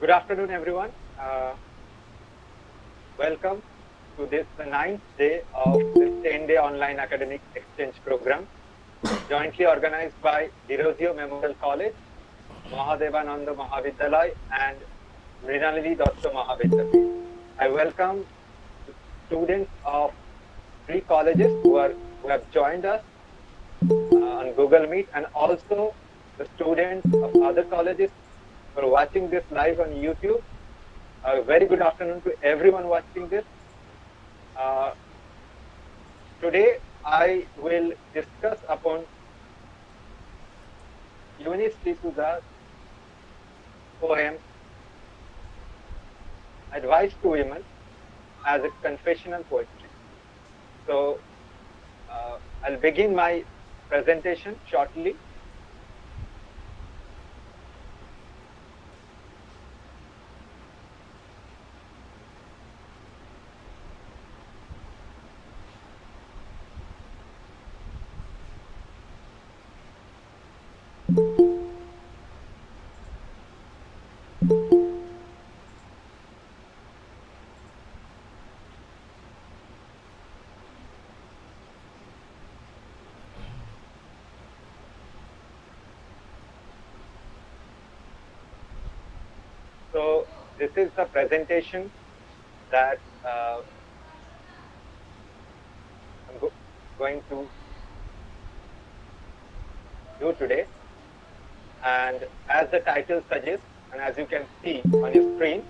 Good afternoon, everyone. Welcome to this the ninth day of this 10-day online academic exchange program, jointly organized by Dirozio Memorial College, Mahadevananda Mahavidyalay, and Mrinalini Datta Mahavidyalay. I welcome the students of three colleges who have joined us on Google Meet, and also the students of other colleges who are watching this live on YouTube. A very good afternoon to everyone watching this. Today I will discuss upon Eunice Souza's poem Advice to Women as a Confessional Poetry. So I'll begin my presentation shortly. So this is the presentation that I'm going to do today. And as the title suggests, and as you can see on your screen,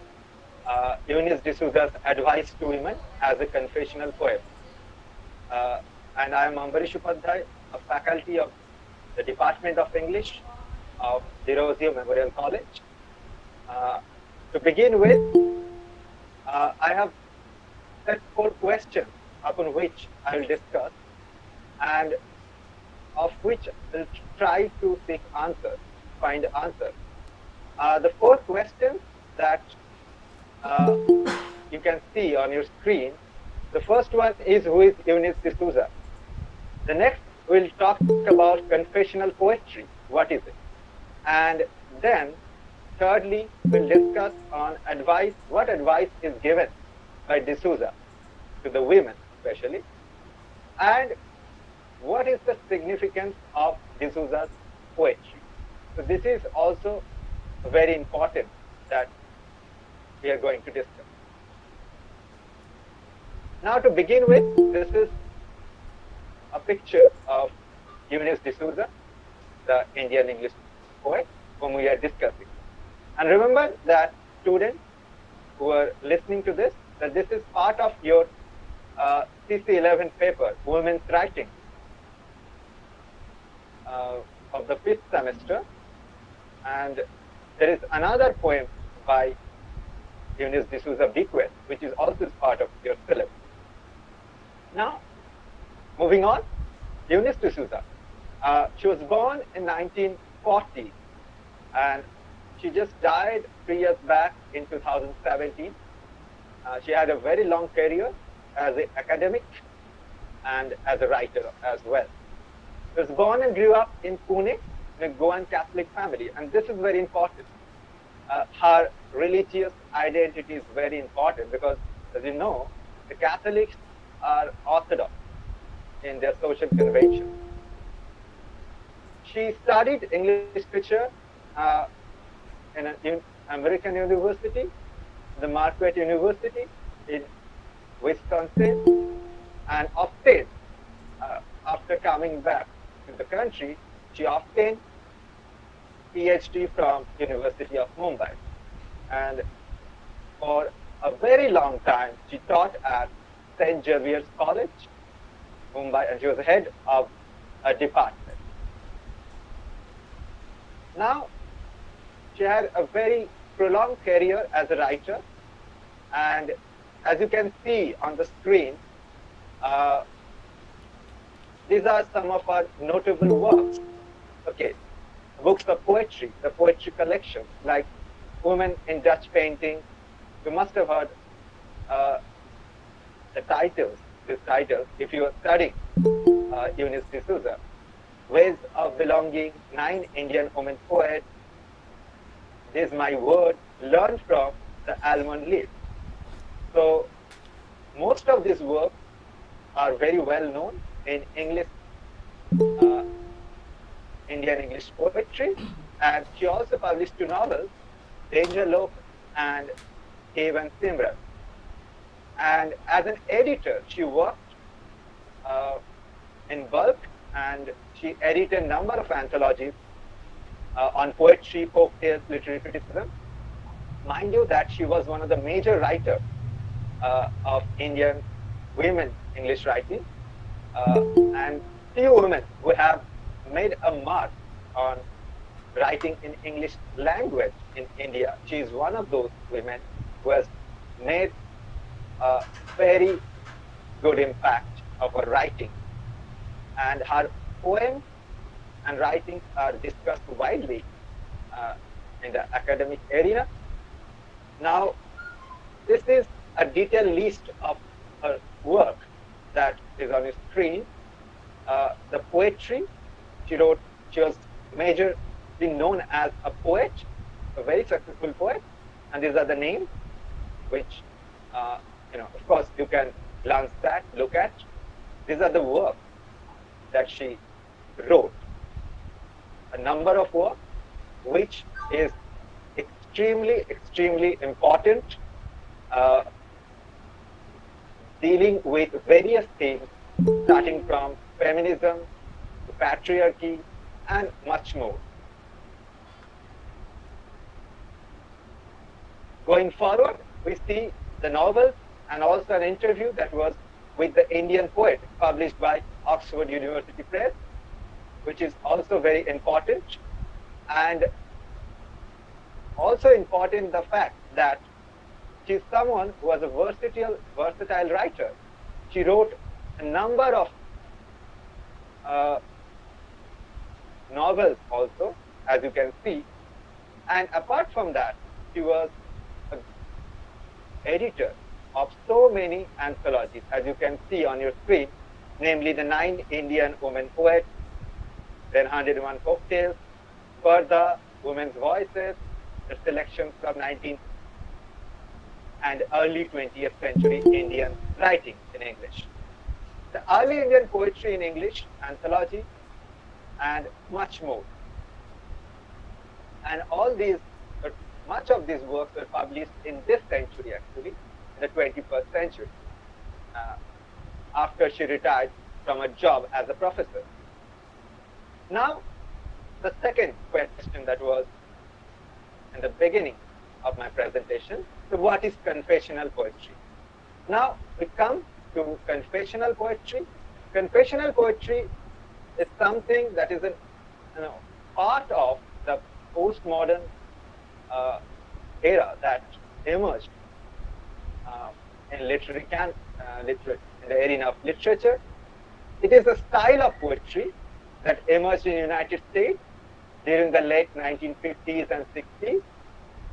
Eunice D'Souza's Advice to Women as a Confessional Poem. And I am Ambarish Upadhyay, a faculty of the Department of English of Dirozio Memorial College. To begin with, I have set 4 questions upon which I will discuss, and of which I will try to seek answers, find answers. The 4 questions that you can see on your screen. The first one is, who is Eunice D'Souza? The next, we'll talk about confessional poetry. What is it? And then, thirdly, we'll discuss on advice, what advice is given by D'Souza to the women especially, and what is the significance of D'Souza's poetry. So this is also very important that we are going to discuss. Now to begin with, this is a picture of Eunice D'Souza, the Indian English poet whom we are discussing. And remember that students who are listening to this, that this is part of your CC11 paper, Women's Writing, of the 5th semester. And there is another poem by Eunice D'Souza, Bequest, which is also part of your syllabus. Now, moving on, Eunice D'Souza. She was born in 1940, and she just died 3 years back in 2017. She had a very long career as an academic and as a writer as well. She was born and grew up in Pune in a Goan Catholic family, and this is very important. Her religious identity is very important because, as you know, the Catholics are orthodox in their social convention. She studied English literature in an American university, the Marquette University in Wisconsin, and obtained, after coming back to the country, she obtained PhD from University of Mumbai. And for a very long time, she taught at St. Xavier's College, Mumbai, and she was head of a department. Now, she had a very prolonged career as a writer, and as you can see on the screen, these are some of our notable works. Okay, books of poetry, the poetry collection, like Women in Dutch Painting. You must have heard the titles, this title, if you are studying Eunice D'Souza. Ways of Belonging, 9 Indian Women Poets, This is My Word, learned from the almond leaf. So most of these works are very well known in English, uh, Indian English poetry, and she also published two novels, Danger Lok and Cave and Simran. And as an editor, she worked in bulk, and she edited a number of anthologies on poetry, folk tales, literary criticism. Mind you that she was one of the major writers of Indian women English writing, and few women who have made a mark on writing in English language in India. She is one of those women who has made a very good impact of her writing. And her poems and writings are discussed widely in the academic arena. Now, this is a detailed list of her work that is on your screen. The poetry she wrote, she was majorly known as a poet, a very successful poet, and these are the names which, of course, you can glance at, look at. These are the works that she wrote. A number of works which is extremely, extremely important, dealing with various themes, starting from feminism to patriarchy and much more. Going forward, we see the novels and also an interview that was with the Indian poet published by Oxford University Press, which is also very important. And also important the fact that she is someone who was a versatile writer. She wrote a number of novels also, as you can see. And apart from that, she was an editor of so many anthologies, as you can see on your screen, namely the 9 Indian Women Poets, then 101 Folktales, further Women's Voices, the selections from 19th and early 20th century Indian writing in English. The early Indian poetry in English, anthology, and much more. And all these, much of these works were published in this century actually, in the 21st century, after she retired from a job as a professor. Now, the second question that was in the beginning of my presentation, so what is confessional poetry? Now, we come to confessional poetry. Confessional poetry is something that is a part of the postmodern era that emerged in in the arena of literature. It is a style of poetry that emerged in the United States during the late 1950s and 60s.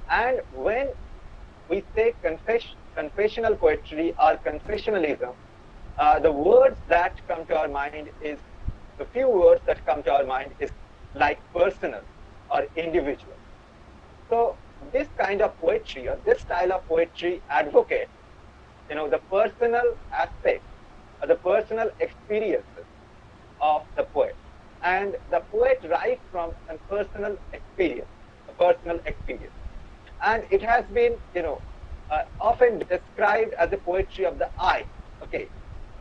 And when we say confessional poetry or confessionalism, the words that come to our mind is, the few words that come to our mind is like personal or individual. So this kind of poetry or this style of poetry advocates, the personal aspect or the personal experiences of the poet. And the poet writes from a personal experience, And it has been, often described as a poetry of the I. Okay,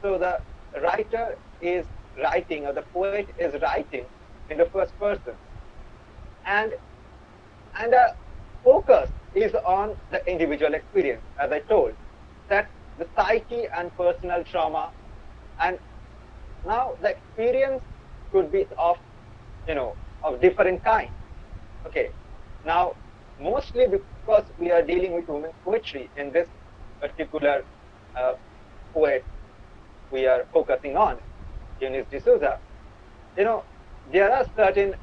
so the writer is writing, or the poet is writing in the first person, and the focus is on the individual experience, as I told, that the psyche and personal trauma, and now the experience could be of, of different kinds. Okay, now mostly because we are dealing with women's poetry in this particular poet we are focusing on, Eunice de Souza, there are certain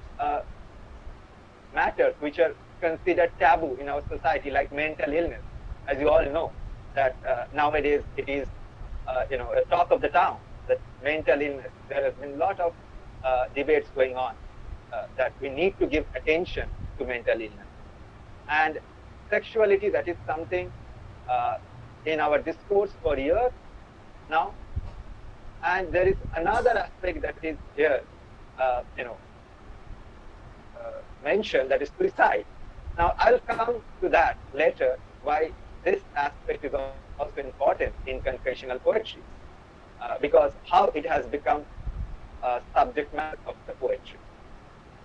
matters which are considered taboo in our society, like mental illness. As you all know, that nowadays it is, a talk of the town, that mental illness. There has been a lot of debates going on that we need to give attention to mental illness. And sexuality, that is something in our discourse for years now. And there is another aspect that is here, mentioned, that is suicide. Now, I'll come to that later, why this aspect is also important in confessional poetry, because how it has become subject matter of the poetry.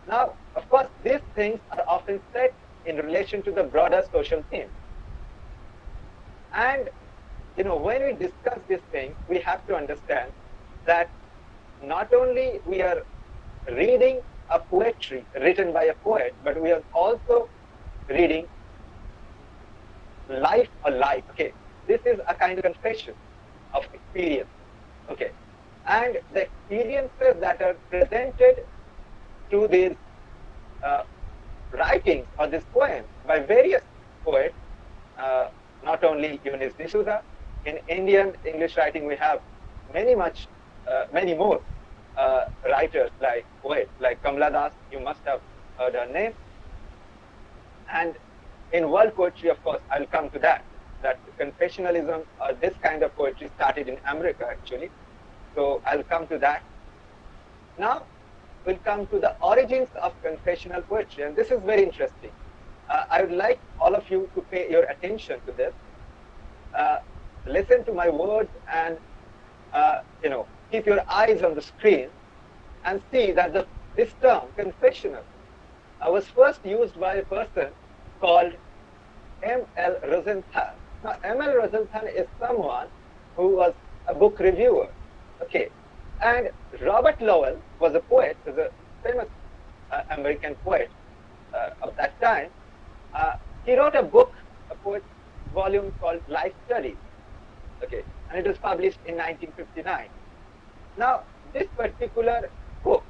Now, of course, these things are often set in relation to the broader social theme. And, when we discuss these things, we have to understand that not only we are reading a poetry written by a poet, but we are also reading life or life. Okay, this is a kind of confession of experience. Okay, and the experiences that are presented through these writings or this poem by various poets, not only Eunice D'Souza. In Indian English writing, we have many more writers like poets like Kamala Das. You must have heard her name. And in world poetry, of course, I'll come to that confessionalism, this kind of poetry started in America, actually. So I'll come to that. Now, we'll come to the origins of confessional poetry. And this is very interesting. I would like all of you to pay your attention to this. Listen to my words and, keep your eyes on the screen and see that this term, confessional, was first used by a person called M.L. Rosenthal. Now, M.L. Rosenthal is someone who was a book reviewer. Okay. And Robert Lowell was a poet, was a famous American poet of that time. He wrote a poet volume called Life Studies. Okay. And it was published in 1959. Now, this particular book,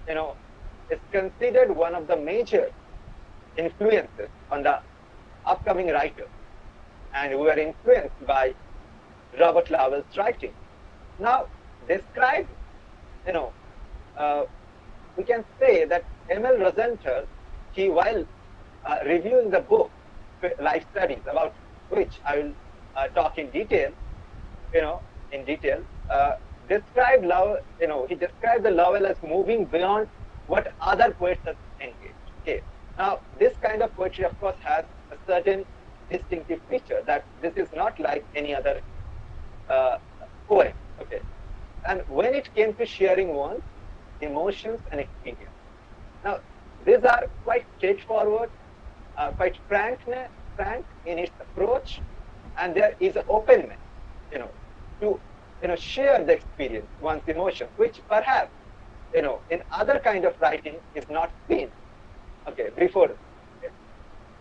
is considered one of the major influences on the upcoming writers. And we were influenced by Robert Lowell's writing. Now, described, we can say that M.L. Rosenthal, while reviewing the book, Life Studies, about which I will talk in detail, described Lowell, he described the Lowell as moving beyond what other poets have engaged. Okay. Now, this kind of poetry, of course, has a certain distinctive feature, that this is not like any other poem. Okay. And when it came to sharing one's emotions and experience, now these are quite straightforward, quite frank in its approach, and there is an openness, to share the experience, one's emotions, which perhaps in other kind of writing is not seen. Okay, before. Okay.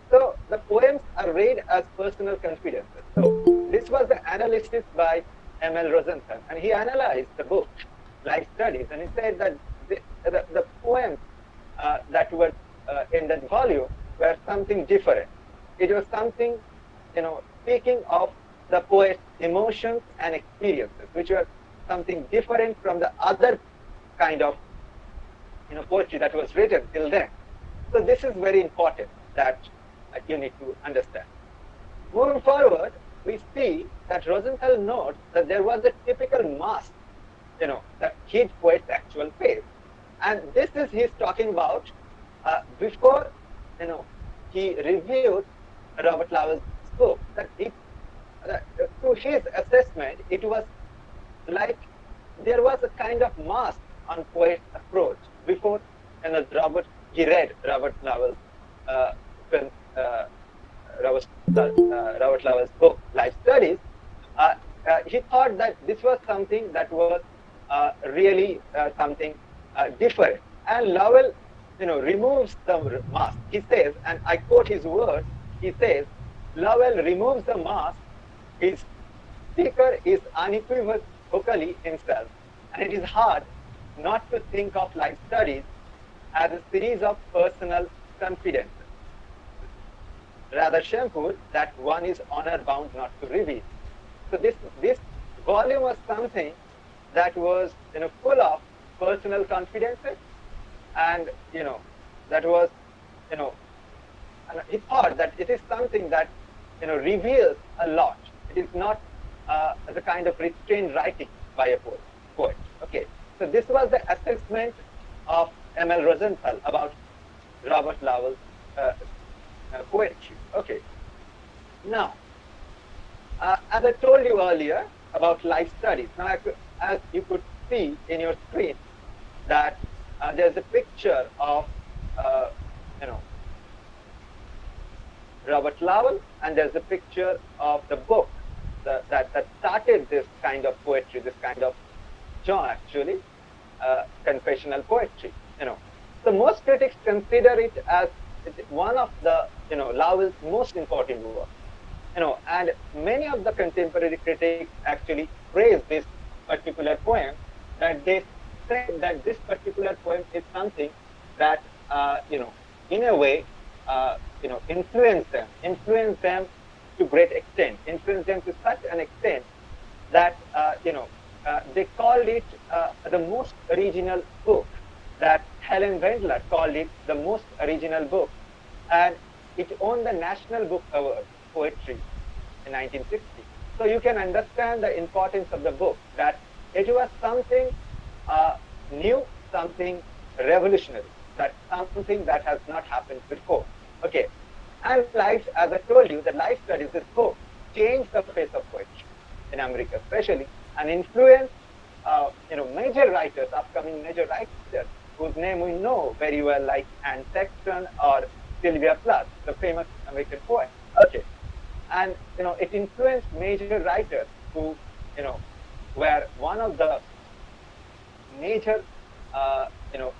So the poems are read as personal confidences. So this was the analysis by M.L. Rosenthal, and he analyzed the book, Life Studies, and he said that the poems that were in that volume were something different. It was something, speaking of the poet's emotions and experiences, which were something different from the other kind of, poetry that was written till then. So this is very important that you need to understand. Moving forward, we see that Rosenthal notes that there was a typical mask, that hid poet's actual face. And this is he's talking about before, he reviewed Robert Lowell's book, that through his assessment, it was like there was a kind of mask on poet's approach before he read Robert Lowell's Robert Lowell's book, Life Studies. He thought that this was something that was really something different. And Lowell, removes the mask. He says, and I quote his words, he says, Lowell removes the mask. His speaker is unequivocally himself. And it is hard not to think of Life Studies as a series of personal confidences, rather shameful that one is honor bound not to reveal. So this volume was something that was full of personal confidences, and that was he thought that it is something that reveals a lot. It is not the kind of restrained writing by a poet. Okay, so this was the assessment of M.L. Rosenthal about Robert Lowell's poetry. Okay, now as I told you earlier about life studies, now as you could see in your screen that there's a picture of Robert Lowell, and there's a picture of the book that started this kind of poetry, this kind of genre actually, confessional poetry. So most critics consider it as one of the Lowell's most important works. And many of the contemporary critics actually praise this particular poem, that they say that this particular poem is something that in a way influence them to great extent, influence them to such an extent that they called it the most original book, that Helen Wendler called it the most original book, and it won the National Book Award Poetry in 1960. So you can understand the importance of the book, that it was something new, something revolutionary, that something that has not happened before. Okay, and life, as I told you, the life studies, this book changed the face of poetry in America, especially, and influenced major writers, upcoming major writers, whose name we know very well, like Anne Sexton or Sylvia Plath, the famous American poet. Okay, and it influenced major writers who were one of the major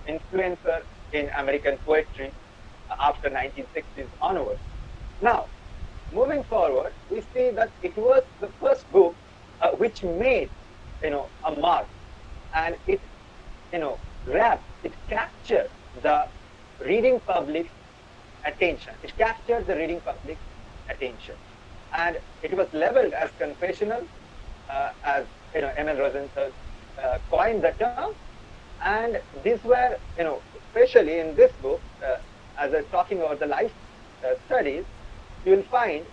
influencer in American poetry after 1960s onwards. Now, moving forward, we see that it was the first book which made a mark, and it it captured the reading public's attention. It captured the reading public's attention, and it was labeled as confessional, as M.L. Rosenthal coined the term. And these were, especially in this book, as I was talking about the life studies, you will find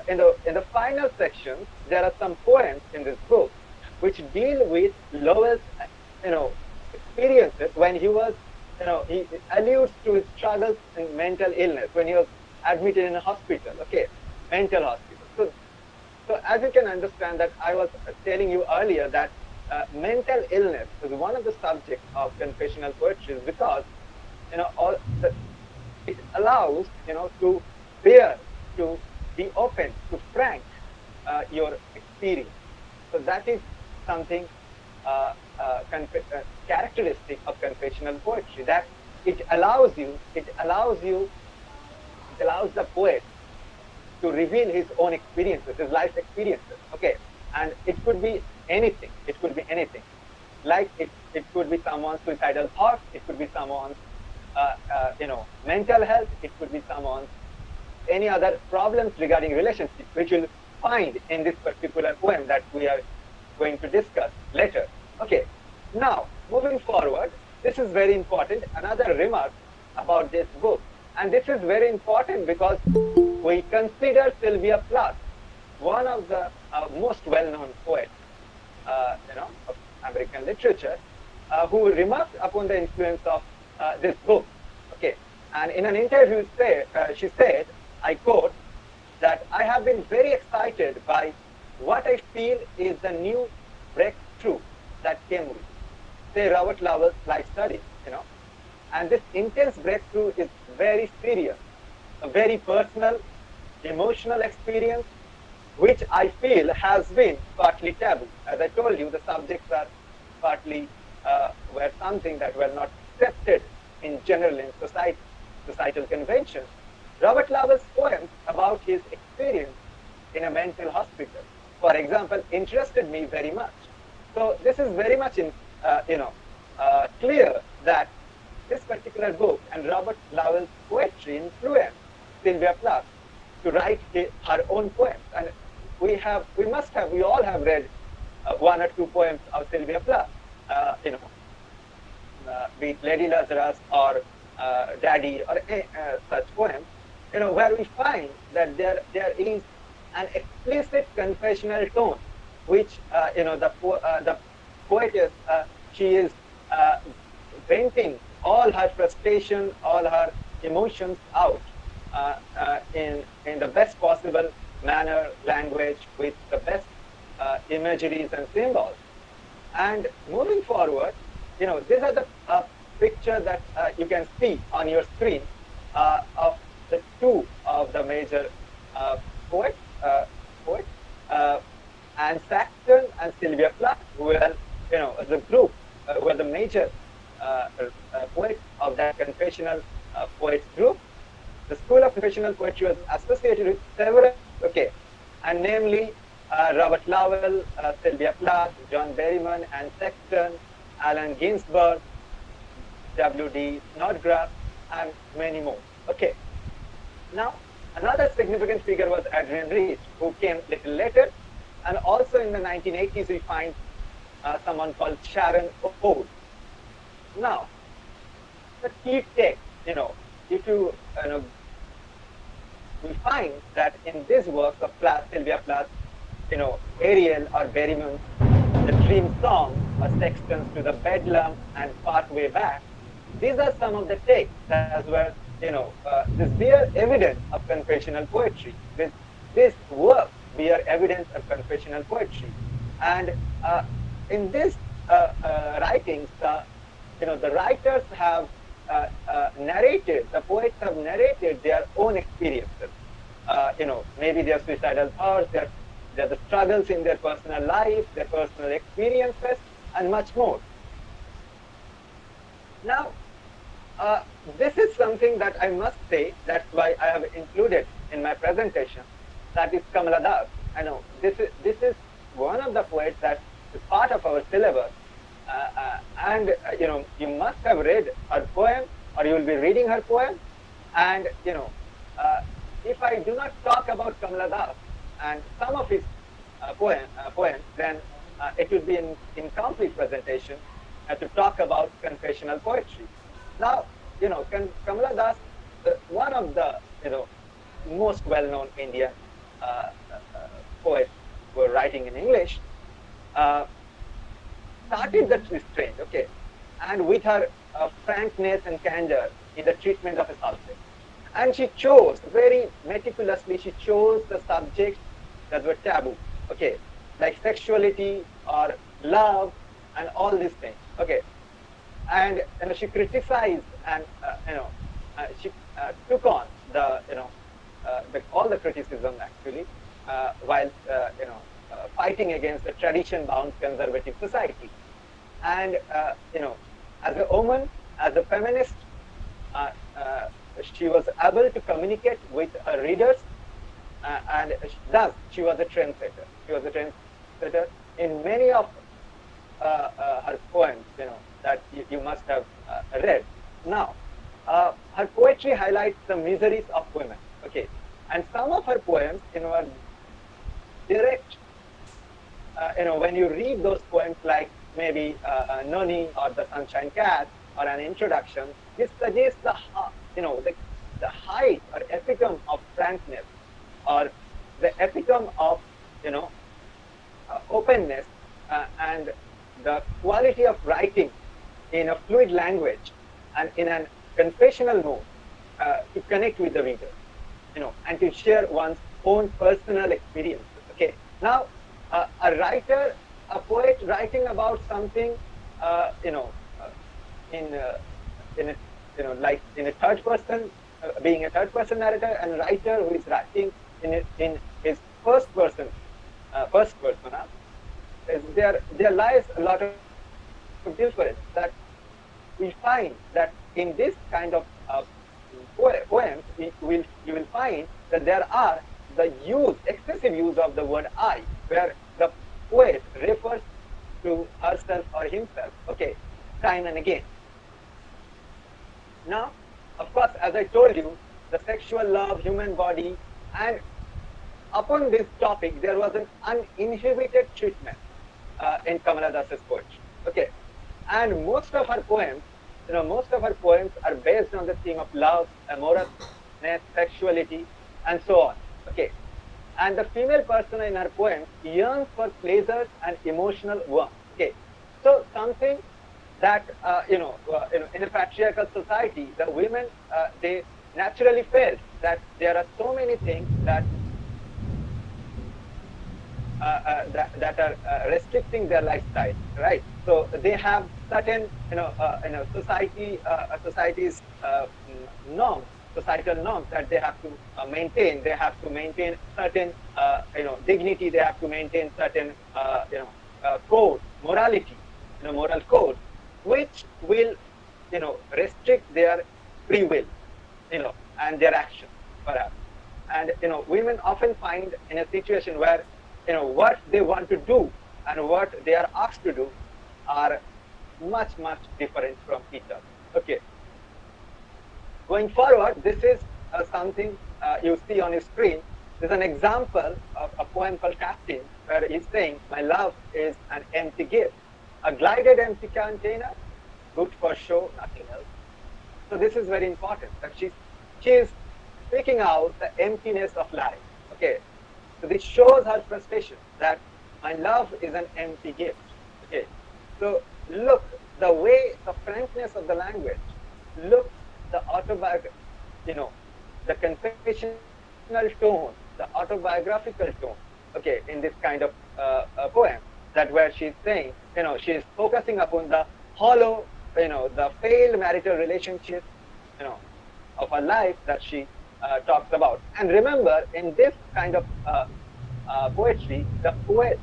in the final sections there are some poems in this book which deal with Lowell's experiences when he was he alludes to his struggles in mental illness when he was admitted in a hospital. Okay, mental hospital. So as you can understand, that I was telling you earlier that mental illness is one of the subjects of confessional poetry, because it allows to bear, to be open, to frank your experience. So that is something characteristic of confessional poetry, that it allows the poet to reveal his own experiences, his life experiences. Okay, and it could be anything. It could be anything. Like it could be someone's suicidal thoughts. It could be someone's mental health. It could be someone's any other problems regarding relationships, which you'll find in this particular poem that we are going to discuss later. Okay, now moving forward, this is very important. Another remark about this book, and this is very important because we consider Sylvia Plath one of the most well-known poets, of American literature, who remarked upon the influence of this book. Okay, and in an interview, she said, I quote, that I have been very excited by what I feel is the new breakthrough that came with, say, Robert Lowell's life studies, and this intense breakthrough is very serious, a very personal, emotional experience, which I feel has been partly taboo. As I told you, the subjects are partly were something that were not accepted in general in societal conventions. Robert Lowell's poems about his experience in a mental hospital, for example, interested me very much. So this is very much clear that this particular book and Robert Lowell's poetry influenced Sylvia Plath to write her own poems. And we all have read one or two poems of Sylvia Plath, be it Lady Lazarus or Daddy or such poems. where we find that there is an explicit confessional tone, which the poetess, she is uh, venting all her frustration, all her emotions out in the best possible manner, language, with the best imageries and symbols. And moving forward, these are the picture that you can see on your screen of the two of the major uh, poets, poets uh, and Saxon and Sylvia Plath, who were, the group, who were the major poets of that confessional poets group. The school of confessional poetry was associated with several, okay, and namely Robert Lowell, Sylvia Plath, John Berryman, and Sexton, Allen Ginsberg, W.D. Snodgrass, and many more. Okay. Now, another significant figure was Adrian Rich, who came a little later. And also in the 1980s, we find someone called Sharon Ode. Now, the key text, if you, we find that in this work of Plath, Sylvia Plath, Ariel or Berryman's The Dream Song, or Sextons to the Bedlam and Pathway Back, these are some of the texts as well, this bear evidence of confessional poetry. This work bear evidence of confessional poetry. And in this writings, the writers have narrated, the poets have narrated their own experiences. Maybe their suicidal thoughts, their the struggles in their personal life, their personal experiences, and much more. Now, this is something that I must say, that's why I have included in my presentation, that is Kamala Das. I know this is one of the poets that is part of our syllabus, and you must have read her poem, or you will be reading her poem. And if I do not talk about Kamala Das and some of his poems, then it would be an incomplete presentation to talk about confessional poetry. Now, Kamala Das, one of the most well-known Indian poets who are writing in English, started the restraint, okay, and with her frankness and candor in the treatment of a subject. And she chose very meticulously, she chose the subjects that were taboo, okay, like sexuality or love and all these things, okay. And she criticized and she took on the all the criticism actually while fighting against the tradition-bound conservative society. And as a woman, as a feminist, she was able to communicate with her readers, and thus she was a trendsetter. She was a trendsetter in many of her poems, that you must have read. Now, her poetry highlights the miseries of women. Okay, and some of her poems, are direct. When you read those poems, like maybe Noni or the Sunshine Cat or an introduction, this suggests the height or epitome of frankness, or the epitome of openness and the quality of writing in a fluid language and in a confessional mode to connect with the reader, and to share one's own personal experiences. Okay, now a writer, a poet writing about something, like in a third person, being a third person narrator, and writer who is writing in his first person, there lies a lot of difference, that we find that in this kind of poems, you will find that there are the excessive use of the word I, where the poet refers to herself or himself, okay, time and again. Now, of course, as I told you, the sexual love, human body, and upon this topic, there was an uninhibited treatment in Kamala Das's poetry. Okay, and most of her poems are based on the theme of love, sexuality, and so on. Okay, and the female persona in her poem yearns for pleasures and emotional warmth. Okay, so something that in a patriarchal society, the women they naturally felt that there are so many things that that are restricting their lifestyle, right? So they have certain, society's norms, societal norms that they have to maintain. They have to maintain certain, dignity. They have to maintain certain, code, morality, moral code, which will, restrict their free will, and their action, perhaps. And women often find in a situation where what they want to do and what they are asked to do are much different from each other. Okay, going forward, this is something you see on your screen. There's an example of a poem called Captain, where he's saying, my love is an empty gift, a glided empty container, good for show, nothing else. So this is very important, that she is speaking out the emptiness of life. Okay, so this shows her frustration that my love is an empty gift. Okay, so look, the way, the frankness of the language, look, the autobiographical, the confessional tone, the autobiographical tone, okay, in this kind of poem, that where she's saying, she's focusing upon the hollow, the failed marital relationship, of her life that she talks about. And remember, in this kind of poetry, the poet,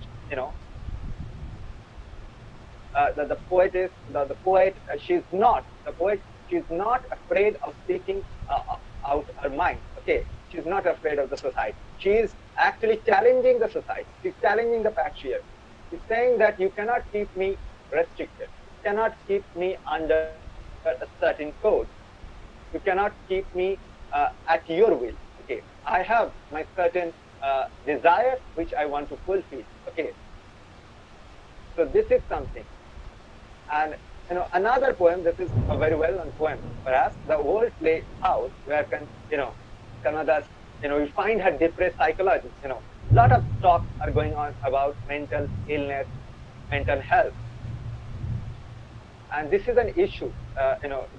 the poet, she's not afraid of speaking out her mind. Okay, she's not afraid of the society. She is actually challenging the society. She's challenging the patriarchy. She's saying that you cannot keep me restricted. You cannot keep me under a certain code. You cannot keep me at your will. Okay, I have my certain desires which I want to fulfill. Okay, so this is something. And another poem. This is a very well-known poem, perhaps, the old playhouse, where Kannada's, we find her depressed psychology. A lot of talks are going on about mental illness, mental health, and this is an issue.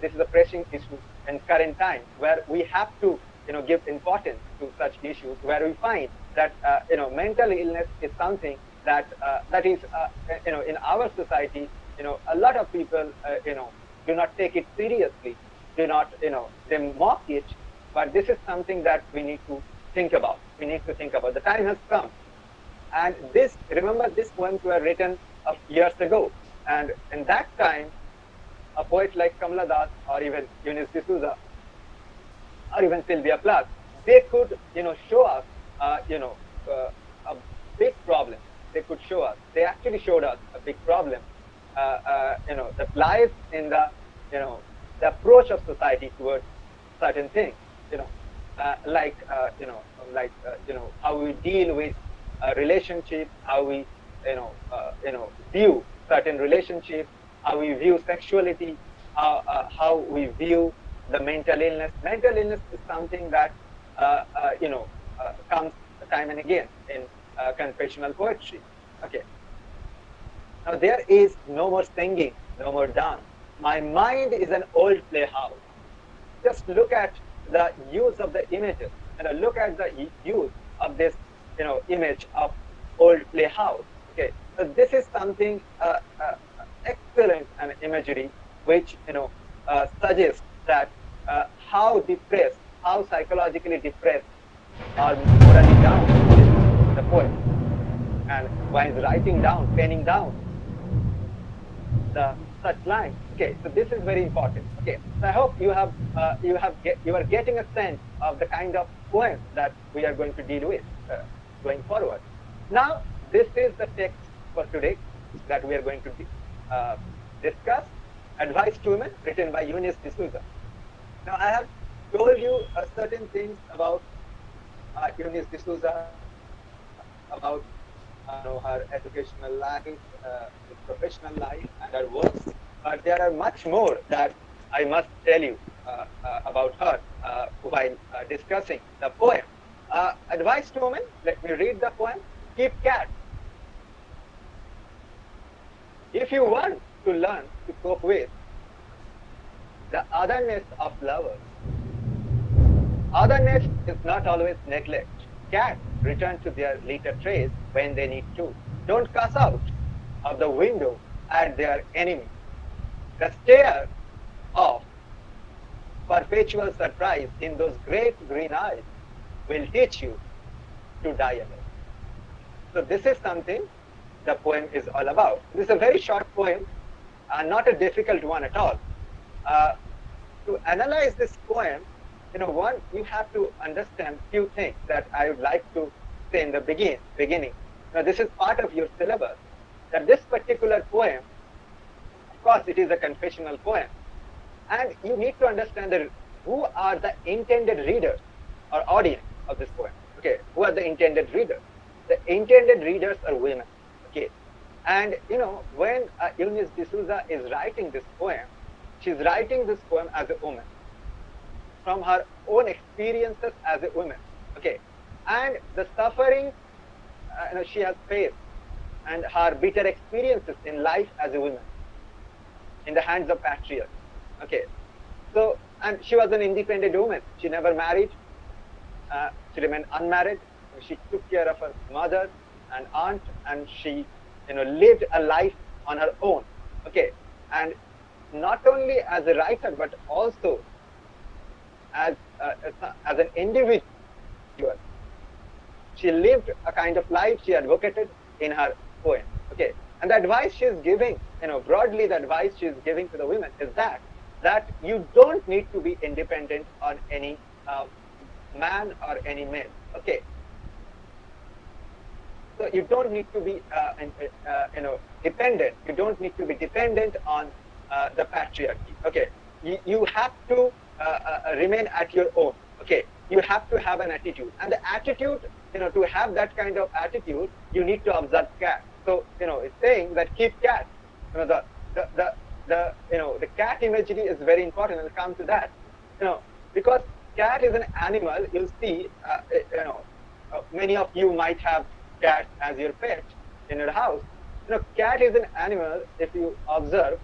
This is a pressing issue in current times, where we have to, give importance to such issues, where we find that mental illness is something that that is in our society. A lot of people do not take it seriously, do not they mock it, but this is something that we need to think about. We need to think about. The time has come, and remember, these poems were written years ago, and in that time, a poet like Kamala Das, or even Eunice D'Souza, or even Sylvia Plath, they could show us a big problem. They could show us. They actually showed us a big problem. That lies in the the approach of society towards certain things. Like how we deal with relationships, how we view certain relationships, how we view sexuality, how we view the mental illness. Mental illness is something that comes time and again in confessional poetry. Okay. Now there is no more singing, no more dance. My mind is an old playhouse. Just look at the use of the images, and look at the use of this, image of old playhouse. Okay, so this is something excellent an imagery which suggests that how depressed, how psychologically depressed, or morally down is the poet, and while writing down, penning down the such lines. Okay, so this is very important. Okay, so I hope you are getting a sense of the kind of poem that we are going to deal with going forward. Now, this is the text for today that we are going to discuss. Advice to Women, written by Eunice D'Souza. Now, I have told you certain things about Eunice D'Souza, about her educational life, professional life, and her works. But there are much more that I must tell you about her. while discussing the poem. Advice to women, let me read the poem. Keep cat. If you want to learn to cope with the otherness of lovers, otherness is not always neglect. Cats return to their litter trays when they need to. Don't cuss out of the window at their enemy. The stare of perpetual surprise in those great green eyes will teach you to die alone. So this is something the poem is all about. This is a very short poem, not a difficult one at all. To analyze this poem, one, you have to understand few things that I would like to say in the beginning. Now, this is part of your syllabus, that this particular poem, of course, it is a confessional poem, and you need to understand that who are the intended readers or audience of this poem. Okay, who are the intended readers? The intended readers are women. Okay, and when Eunice D'Souza is writing this poem, she's writing this poem as a woman, from her own experiences as a woman. Okay, and the suffering she has faced, and her bitter experiences in life as a woman, in the hands of patriarchs. Okay, so, and she was an independent woman. She never married. She remained unmarried. She took care of her mother and aunt, and she, lived a life on her own. Okay, and not only as a writer, but also as an individual. She lived a kind of life she advocated in her poem. Okay, and the advice she is giving, broadly, the advice she is giving to the women is that you don't need to be independent on any man or any male. Okay, so you don't need to be dependent. You don't need to be dependent on the patriarchy. Okay, you have to remain at your own. Okay, you have to have an attitude, and the attitude, to have that kind of attitude, you need to observe cat. So it's saying that keep cat. The cat imagery is very important. I'll come to that. Because cat is an animal. You'll see, many of you might have cat as your pet in your house. Cat is an animal. If you observe,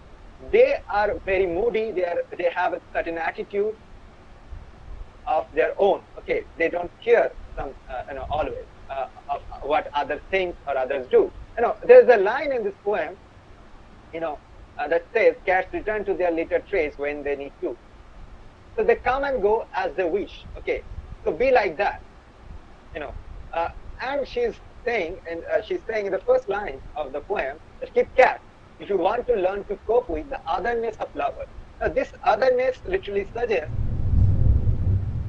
they are very moody. They have a certain attitude of their own. Okay, they don't care always of what others think or others do. There's a line in this poem, that says, "Cats return to their litter trays when they need to." So they come and go as they wish. Okay, so be like that. And she's saying in the first line of the poem, that keep cat if you want to learn to cope with the otherness of lovers. Now, this otherness literally suggests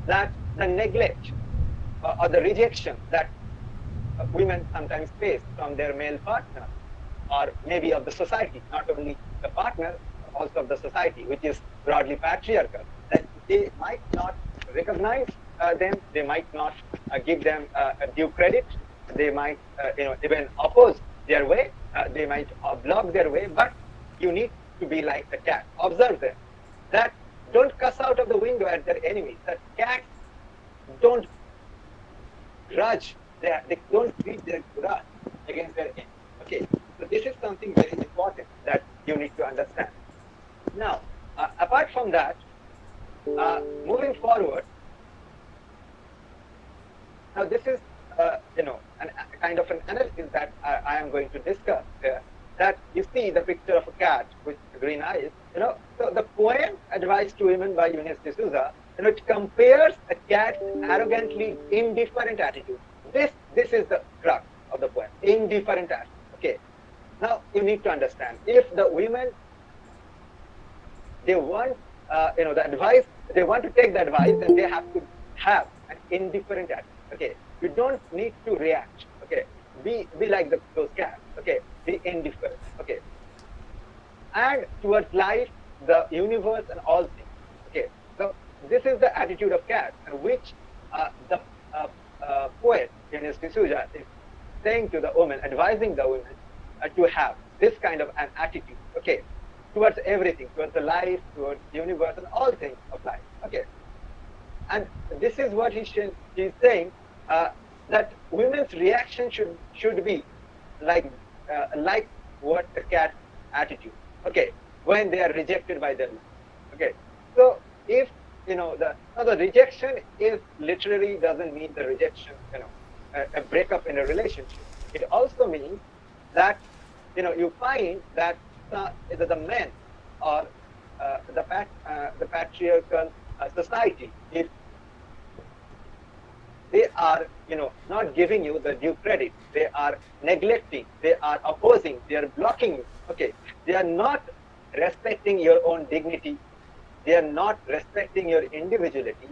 that the neglect or the rejection that women sometimes face from their male partner, or maybe of the society, not only the partner, but also of the society, which is broadly patriarchal, that they might not recognize them, they might not give them due credit, they might even oppose their way, they might block their way, but you need to be like the cat. Observe them. That don't cuss out of the window at their enemies. That cats don't grudge, they don't treat their grudge against their enemy. Okay, so this is something very important that you need to understand. Now, apart from that, moving forward, now this is a kind of an analysis that I am going to discuss here. That you see the picture of a cat with green eyes. So the poem "Advice to Women" by Eunice D'Souza, it compares a cat's arrogantly indifferent attitude. This is the crux of the poem: indifferent attitude. Okay. Now you need to understand, if the women, they want the advice, they want to take the advice, then they have to have an indifferent attitude. Okay, you don't need to react. Okay, be like those cats. Okay, be indifferent. Okay, and towards life, the universe, and all things. Okay, so this is the attitude of cat, which the poet Eunice D'Souza is saying to the woman, advising the women to have this kind of an attitude. Okay, towards everything, towards the life, towards the universe, and all things of life. Okay, And this is what he's saying, that women's reaction should be like what the cat's attitude. Okay, when they are rejected by their love. Okay, so if the rejection is literally doesn't mean the rejection, a breakup in a relationship. It also means that you find that the men or the patriarchal society, if they are not giving you the due credit, they are neglecting, they are opposing, they are blocking you. Okay, they are not respecting your own dignity, they are not respecting your individuality,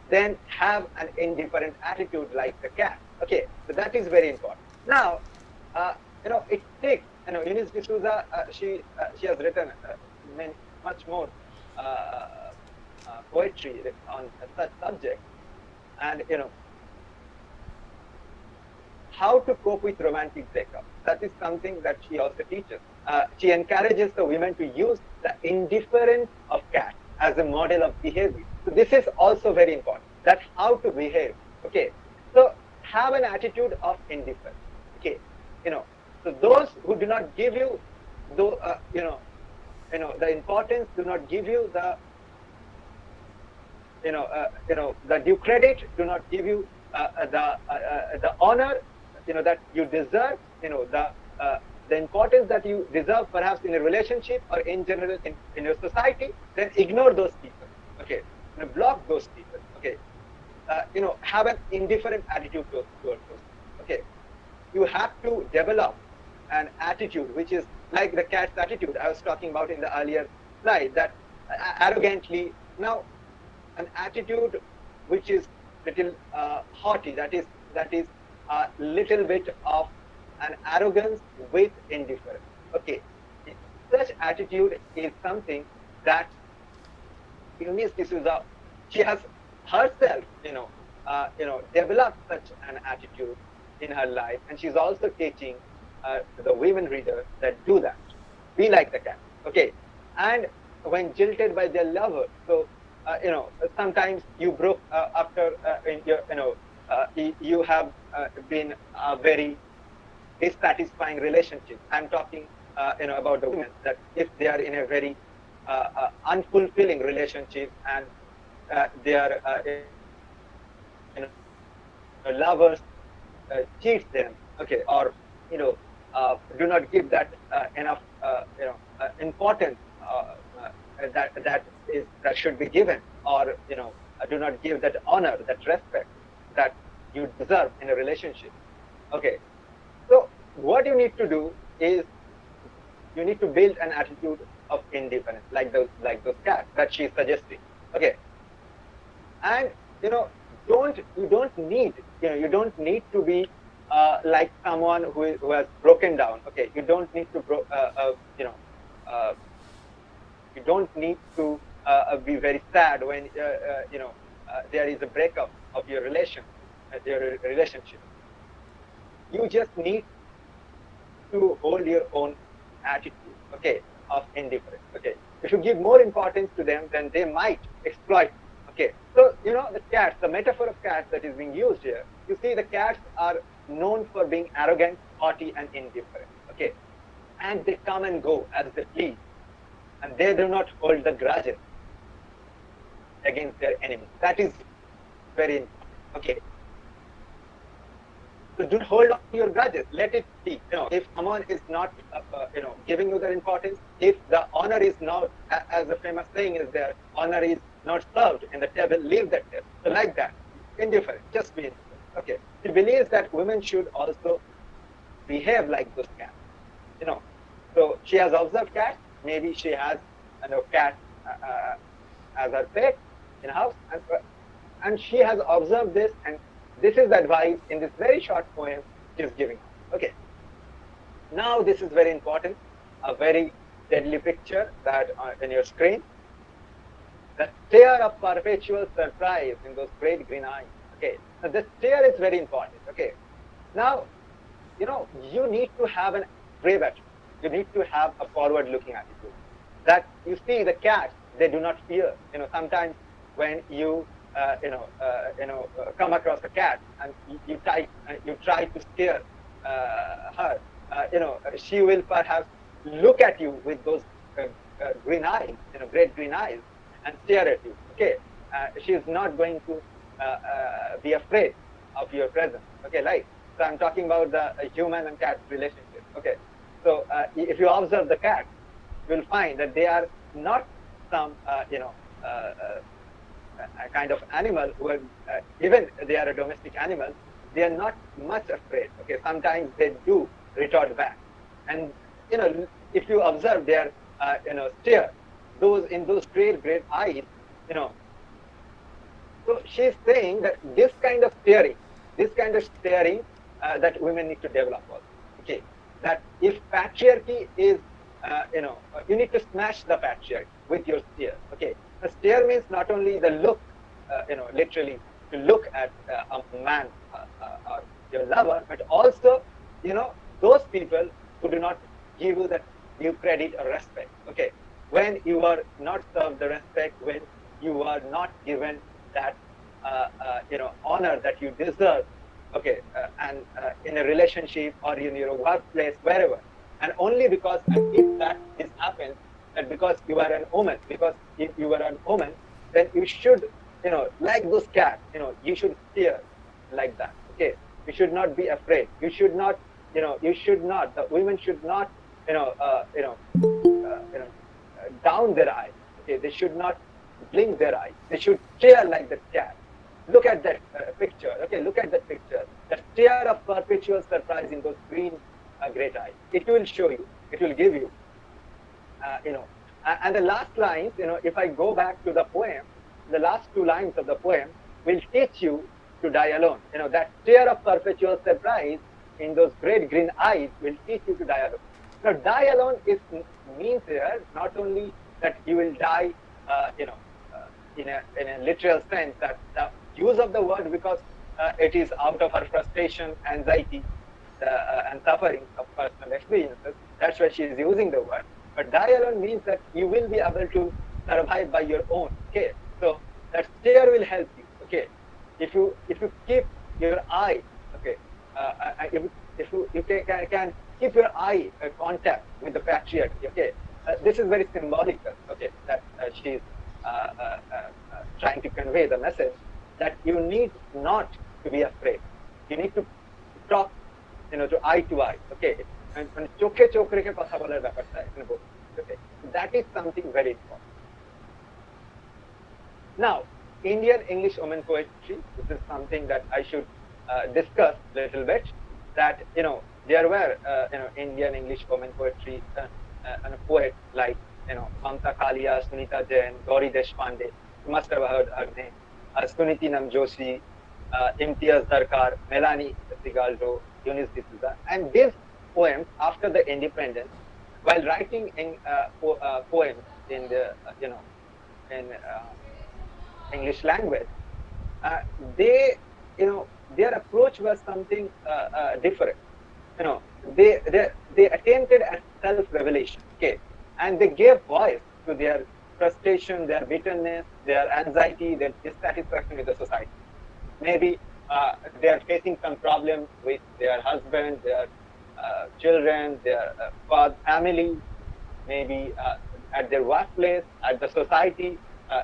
then have an indifferent attitude like the cat. Okay, so that is very important. Now, it takes, Eunice D'Souza, she has written much more poetry on such subjects, and how to cope with romantic breakup. That is something that she also teaches. She encourages the women to use the indifference of cat as a model of behavior. So this is also very important. That how to behave. Okay, so have an attitude of indifference. Okay, so those who do not give you, the importance, do not give you the, the due credit, do not give you the honor, that you deserve, the importance that you deserve, perhaps in a relationship or in general in your society, then ignore those people. Okay, block those people. Okay, have an indifferent attitude towards those. Okay, you have to develop an attitude which is like the cat's attitude I was talking about in the earlier slide, that arrogantly, now an attitude which is little haughty, that is a little bit of an arrogance with indifference. Okay, such attitude is something that Eunice D'Souza, she has herself, developed such an attitude in her life, and she's also teaching the women readers that do that, be like the cat. Okay, and when jilted by their lover, so sometimes you broke after you have been a very dissatisfying relationship. I'm talking about the women, that if they are in a very unfulfilling relationship and their lovers cheat them, okay, or do not give that enough importance that should be given, or do not give that honor, that respect that you deserve in a relationship. Okay, so what you need to do is you need to build an attitude of indifference, like those cats that she's suggesting. Okay, and you don't need to be like someone who has broken down. Okay, you don't need to you don't need to be very sad when there is a breakup of your relationship. You just need to hold your own attitude, okay, of indifference. Okay, if you give more importance to them, then they might exploit. Okay, so the cats, the metaphor of cats that is being used here, you see the cats are known for being arrogant, haughty, and indifferent. Okay, and they come and go as they please, and they do not hold the grudges against their enemies. That is very important. Okay, so don't hold on to your grudges. Let it be. If someone is not, giving you the importance, if the honor is not, as the famous saying is there, honor is not served in the table, leave that table. So like that, indifferent, just be indifferent. Okay. She believes that women should also behave like those cats. So she has observed cats. Maybe she has cat as her pet in a house, and she has observed this, and this is the advice in this very short poem she is giving. Okay. Now this is very important, a very deadly picture that in your screen. The stare of perpetual surprise in those great green eyes. Okay. Now the stare is very important. Okay. Now, you need to have a brave attitude. You need to have a forward-looking attitude. That you see the cats, they do not fear. Sometimes when you come across a cat and you try to scare her, she will perhaps look at you with those green eyes, great green eyes, and stare at you. Okay, she is not going to be afraid of your presence. Okay, right. So I'm talking about the human and cat relationship. Okay, so if you observe the cat, you'll find that they are not some a kind of animal who are, even they are a domestic animal, they are not much afraid. Okay, sometimes they do retort back, and if you observe their stare, those in those great eyes, you know. So she's saying that this kind of staring that women need to develop also. Okay, that if patriarchy is, you need to smash the patriarchy with your stare. Okay, the stare means not only the look, literally to look at a man or your lover, but also, those people who do not give you that due credit or respect. Okay, when you are not served the respect, when you are not given that honor that you deserve, okay, and in a relationship or in your workplace, wherever, and only because, and if that is happens, that because you are an woman, because if you are an woman, then you should, like those cats, you should steer like that. Okay, you should not be afraid. You should not, the women should not, down their eyes. Okay, they should not blink their eyes. They should stare like the cat. Look at that picture. Okay, look at that picture. The stare of perpetual surprise in those green, great eyes. It will show you. It will give you. And the last lines. If I go back to the poem, the last two lines of the poem will teach you to die alone. That stare of perpetual surprise in those great green eyes will teach you to die alone. Now, die alone means here not only that you will die, in a literal sense, that the use of the word, because it is out of her frustration, anxiety, and suffering of personal experiences. That's why she is using the word. But die alone means that you will be able to survive by your own. Okay, so that stare will help you. Okay, if you keep your eye, okay, if you can keep your eye contact with the patriarchy. Okay, this is very symbolical. Okay, that she is trying to convey the message that you need not to be afraid. You need to talk, to eye to eye. Okay, and chokhe rekhe kotha bolar ব্যাপারটা এখানে বলছি. Okay, that is something very important. Now, Indian English women poetry. This is something that I should discuss a little bit. That there were Indian English women poetry and poets like Mamta Kalia, Sunita Jain, Gauri Deshpande. You must have heard her name. Suniti Namjoshi, Imtiaz Darkar, Melanie Sigaldo, Eunice D'Souza. And these poems, after the independence, while writing in poems in the in English language, their approach was something different. They attempted at self-revelation. Okay, and they gave voice to their frustration, their bitterness, their anxiety, their dissatisfaction with the society. Maybe they are facing some problem with their husband, their children, their family, maybe at their workplace, at the society.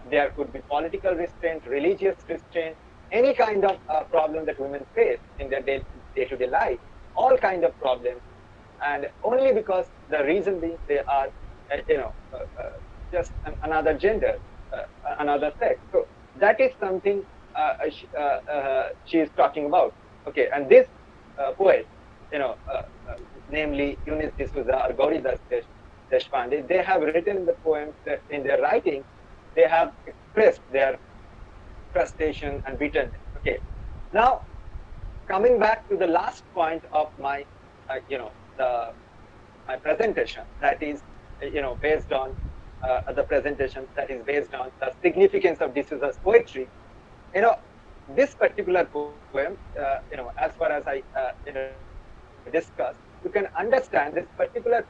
There could be political restraint, religious restraint, any kind of problem that women face in their day-to-day life, all kind of problems. And only because the reason being they are, just another gender, another sex. So that is something she is talking about. Okay, and this poet, namely Eunice D'Souza or Gauri Deshpande, they have written the poems that in their writing, they have expressed their frustration and bitterness. Okay, now coming back to the last point of my, my presentation, that is, based on the presentation that is based on the significance of D'Souza's poetry. This particular poem, as far as I discussed, you can understand this particular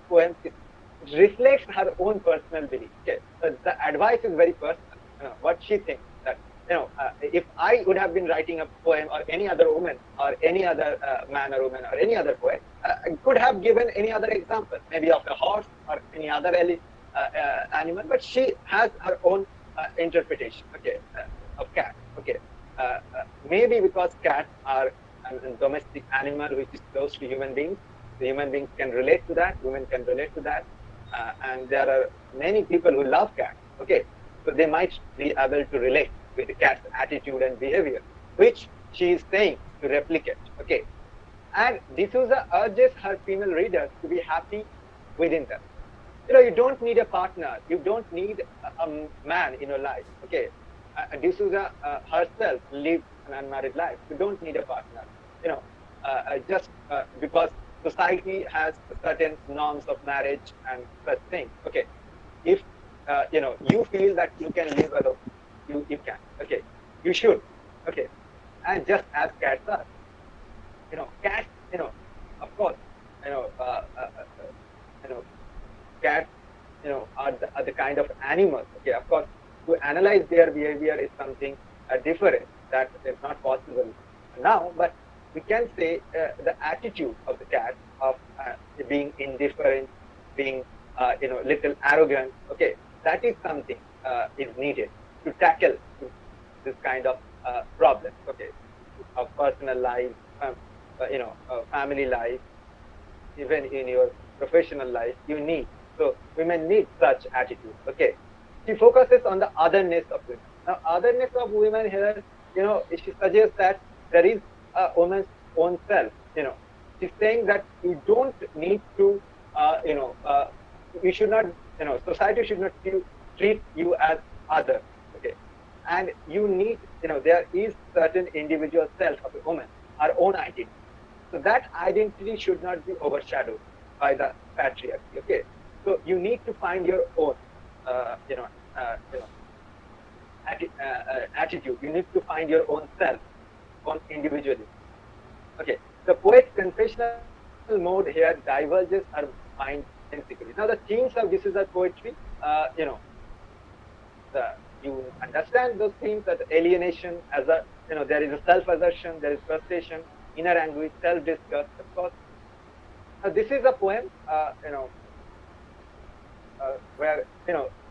poem reflects her own personal belief. Okay, so the advice is very personal. what she thinks that, if I would have been writing a poem, or any other woman, or any other man or woman, or any other poet, I could have given any other example, maybe of a horse or any other animal, but she has her own interpretation, okay, of cat, okay. Maybe because cats are a domestic animal which is close to human beings, the human beings can relate to that, women can relate to that, and there are many people who love cats, okay, so they might be able to relate with the cat's attitude and behavior, which she is saying to replicate, okay. And D'Souza urges her female readers to be happy within them. You don't need a partner, you don't need a man in your life, okay. D'Souza herself lived an unmarried life. You don't need a partner, just because society has certain norms of marriage and such things, okay. If you feel that you can live alone, you can, okay, you should, okay. And just as cats are, cats, of course, cats, are the kind of animals, okay. Of course, to analyze their behavior is something different that is not possible now, but we can say the attitude of the cat of being indifferent, being little arrogant, okay, that is something is needed to tackle this kind of problems, okay, of personal life, family life, even in your professional life, you need. So women need such attitude, okay. She focuses on the otherness of women. Now, otherness of women here, she suggests that there is a woman's own self. She's saying that you don't need to, you should not, society should not treat you as other, okay. And you need, there is certain individual self of a woman, her own identity. So that identity should not be overshadowed by the patriarchy, okay. So you need to find your own, attitude. You need to find your own self, own individually. Okay. The poet's confessional mode here diverges her mind insecurity. Now, the themes of D'Souza poetry, you understand those themes, that alienation as a, there is a self-assertion, there is frustration, inner anguish, self-disgust, of course. This is a poem, where,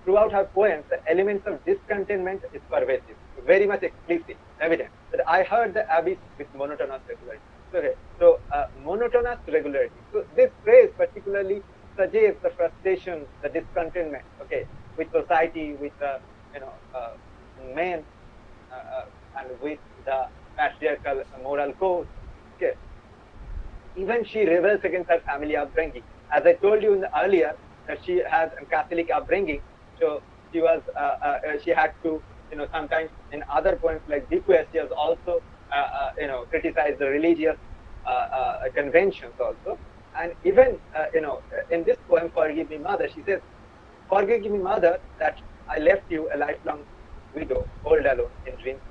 throughout her poems, the elements of discontentment is pervasive, very much explicit, evident. That I heard the abyss with monotonous regularity. Okay, so monotonous regularity. So this phrase particularly suggests the frustration, the discontentment, okay, with society, with the, men, and with the patriarchal moral code. Okay. Even she rebels against her family upbringing. As I told you earlier, that she has a Catholic upbringing, so she was, she had to, sometimes in other poems like Bequest, she has also, criticized the religious conventions also. And even, in this poem, Forgive Me, Mother, she says, forgive me, Mother, that I left you a lifelong widow, all alone in dreams.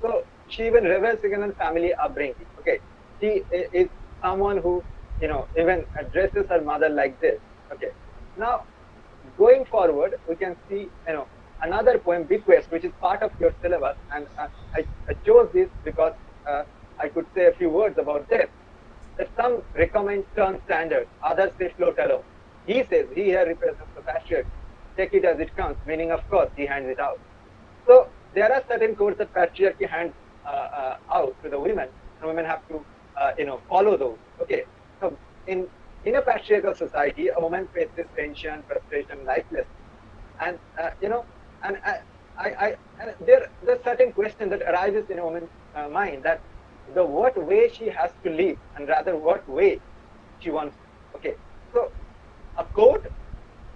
So she even rebels against her family upbringing. Okay, she is someone who, even addresses her mother like this. Okay, now going forward, we can see, another poem, Bequest, which is part of your syllabus, and I chose this because I could say a few words about this. That some recommend stern standards, others say float alone. He says, he here represents the patriarch. Take it as it comes, meaning, of course, he hands it out. So there are certain codes that patriarchy hands out to the women, and women have to, follow those. Okay, so in a patriarchal society, a woman faces tension, frustration, lifelessness, and and there's certain question that arises in a woman's mind, that what way she has to live, and rather what way she wants. Okay, so a code,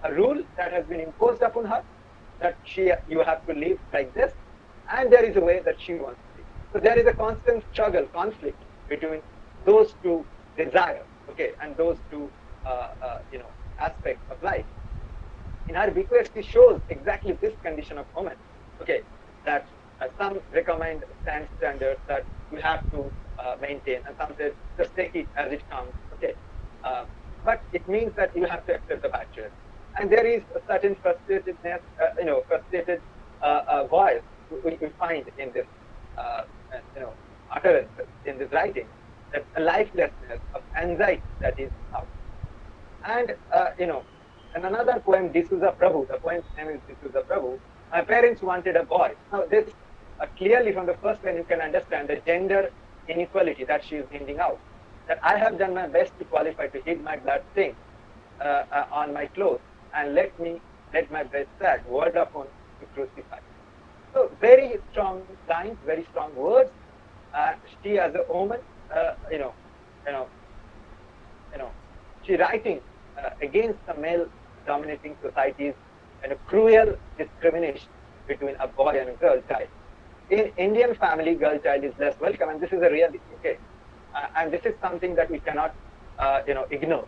a rule that has been imposed upon her, that you have to live like this, and there is a way that she wants to live. So there is a constant struggle, conflict between those two desires, okay, and those two aspects of life. In her bequest, she shows exactly this condition of woman, okay, that some recommend standards that you have to maintain, and some say just take it as it comes, okay. But it means that you have to accept the patriarchy. And there is a certain frustratedness, frustrated voice we find in this, utterances in this writing, that a lifelessness of anxiety that is out. And, and another poem, D'Souza Prabhu, the poem's name is D'Souza Prabhu. My parents wanted a boy. Now, this clearly from the first line, you can understand the gender inequality that she is hinting out. That I have done my best to qualify to hid my blood stain on my clothes, and let my breast sag, word upon to crucify. So very strong lines, very strong words. She as a woman, she writing against the male-dominating societies and a cruel discrimination between a boy and a girl child. In Indian family, girl child is less welcome, and this is a reality. Okay, and this is something that we cannot, ignore.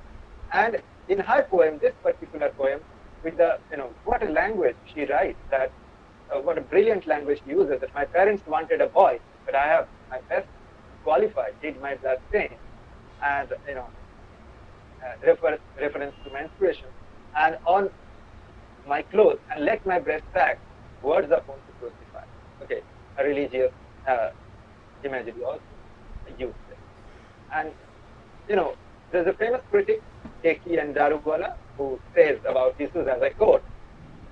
And in her poem, this particular poem, with the, what a language she writes, that what a brilliant language she uses. That my parents wanted a boy, but I have my best qualified, did my blood stain, and reference to menstruation, and on my clothes, and let my breast sag, words upon to crucify. Okay, a religious imagery also used there. And there's a famous critic, Keki and Daruwala, who says about D'Souza, as I quote,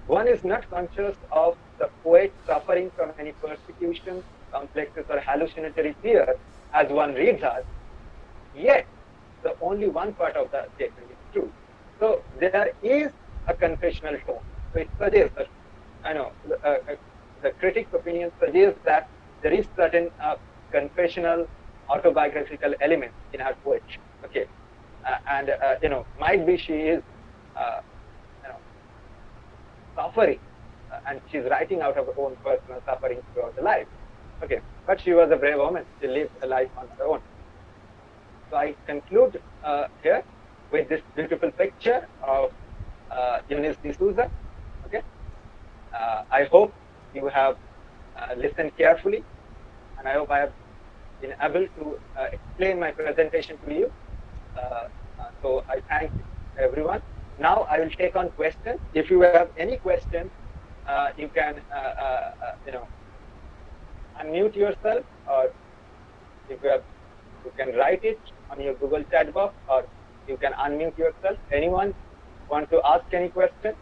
one is not conscious of the poet suffering from any persecution, complexes, or hallucinatory fear as one reads her, yet the only one part of the statement is true. So there is a confessional tone. So it suggests that, the critic's opinion suggests that there is certain confessional, autobiographical elements in her poetry. Okay, and might be she is, suffering, and she's writing out of her own personal suffering throughout the life. Okay, but she was a brave woman. She lived a life on her own. So I conclude here with this beautiful picture of Eunice D'Souza. Okay, I hope you have listened carefully, and I hope I have been able to explain my presentation to you. So I thank everyone. Now I will take on questions. If you have any questions, you can unmute yourself, or if you can write it on your Google chat box, or you can unmute yourself. Anyone want to ask any question?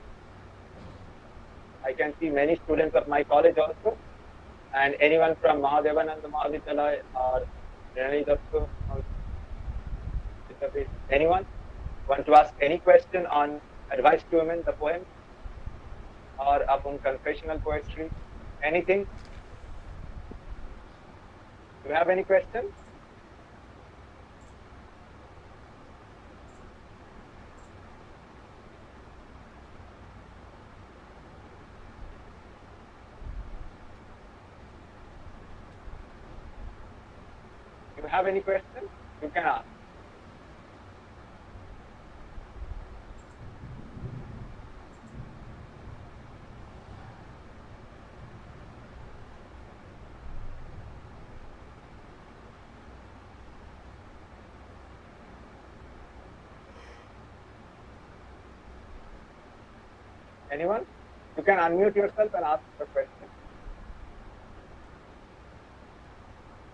I can see many students of my college also, and anyone from Mahadevananda Mahavidyalaya or Renali Dastu. Anyone want to ask any question on Advice to Women, the poem, or upon confessional poetry? Anything? Do you have any questions? Do you have any questions? You can ask. Anyone? You can unmute yourself and ask the question.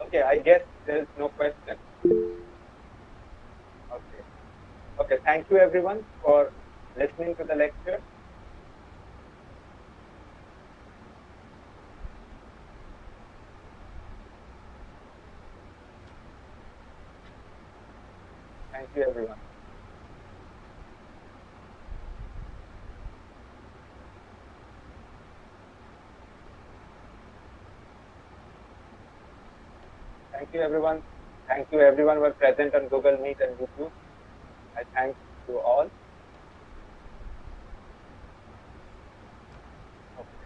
Okay, I guess there is no question. Okay. Okay, thank you everyone for listening to the lecture. Thank you everyone. Thank you everyone. Thank you everyone who were present on Google Meet and YouTube. I thank you all. Okay.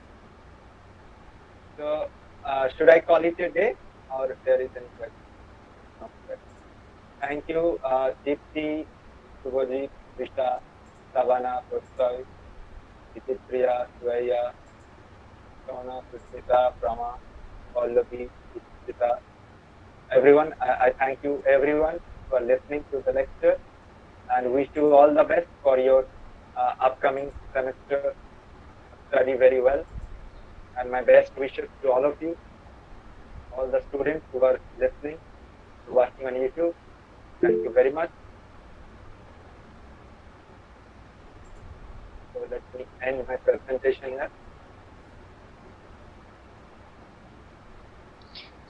So should I call it a day, or if there is any question? No question. Thank you, Deepti, Subhajit, Vishta, Savana, Prostoy, Priya, Swaya, Sona, Susmita, Prama, Pallavi, Susmita. Everyone, I thank you everyone for listening to the lecture, and wish you all the best for your upcoming semester. Study very well, And my best wishes to all of you, all the students who are listening, watching on YouTube. Thank you very much. So let me end my presentation here.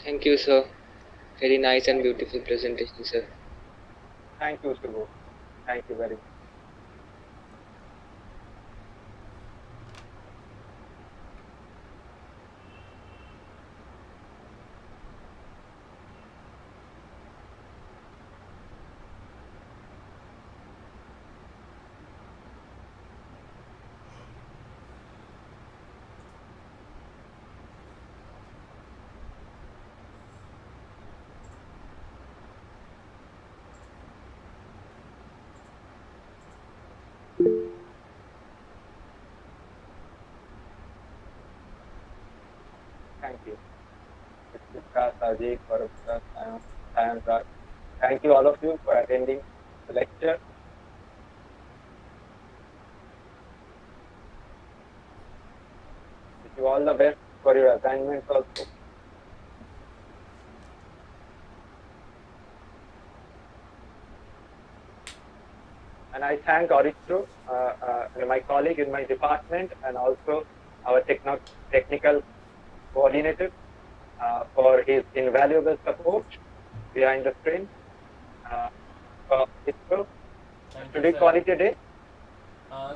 Thank you, sir. Very nice and beautiful presentation, sir. Thank you, Subbu. Thank you very much. Thank you. Ritika, Sajid, Varupta, Sayan, Raj. Thank you all of you for attending the lecture. Wish you all the best for your assignments also. And I thank Aritro, my colleague in my department, and also our technical coordinator for his invaluable support behind the screen. For ISRO. Thank you, Should we sir. call it a day?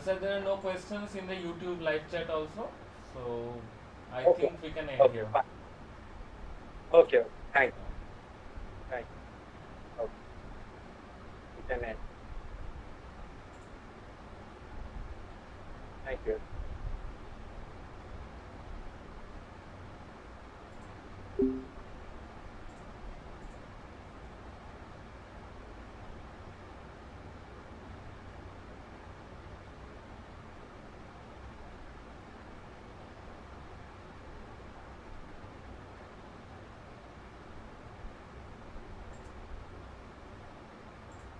Sir, there are no questions in the YouTube live chat also, so I Okay. think we can end Okay, here. fine. Okay. Thank you. Thank you. Okay. We can end.